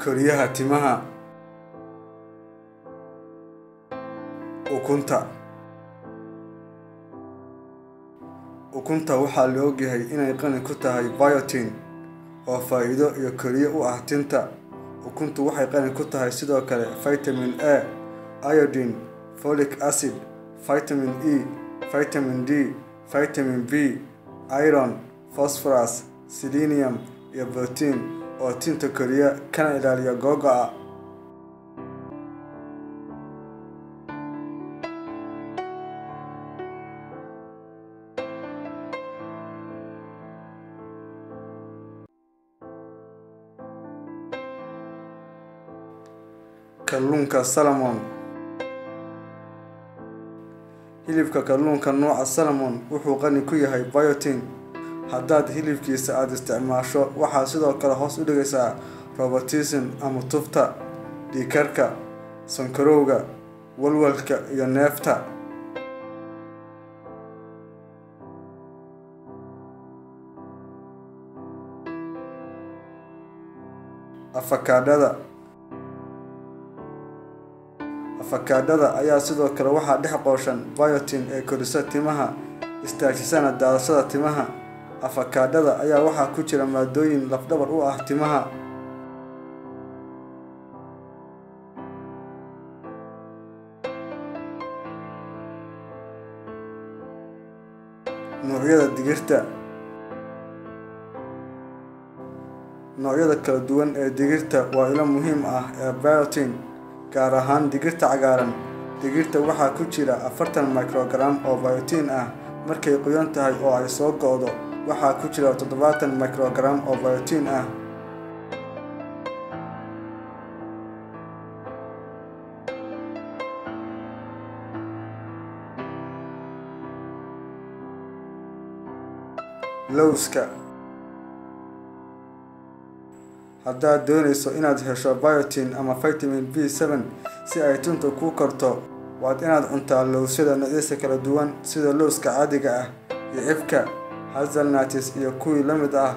koriyaha timaha, ukunta. Ukunta waxaa la ogyahay inay qani ku tahay biotin oo faa'iido iyo koriye u ah tinta. Ukuntu waxay qani ku tahay sidoo kale vitamin A, iodine, folic acid, vitamin E, vitamin D, vitamin B, iron, phosphorus, selenium iyo protein oo tinta koriya kana ilaaliya googo'a. Kalluunka salmon. Hilibka kalluunka nooca salmon wuxuu qani ku yahay biotin. Haddaad hilibkiisa aad isticmaasho, waxaa sidoo kale hoos u dhigaysaa rheumatism ama tufta, dhiigkarka, sonkorowga, walwalka iyo neefta. Afakaadhada ayaa sidoo kale waxaa dhex qooshan biotin ee korisa timaha, istaajisana daadashada timaha. Afakaadhada ayaa waxaa ku jira maadooyin lafdhabar u ah timaha. Noocyada digirta. Noocyada kala duwan ee digirta waa ilo muhiim ah ee biotin, gaar ahaan digirta cagaaran. Digirta waxaa ku jira 40 microgram oo biotin ah markay qoyan tahay oo ay soo go'do. Waxaa ku jira 70 microgram oo biotin ah. Lowska. Haddaad doonayso inaad hesho biotin ama vitamin B7 si ay tintu kuu korto, waad inaad cuntaa lowsyada noocyadiisa kala duwan sida lowska caadiga ah, yicibka, hazelnuts iyo kuwii la mid ah.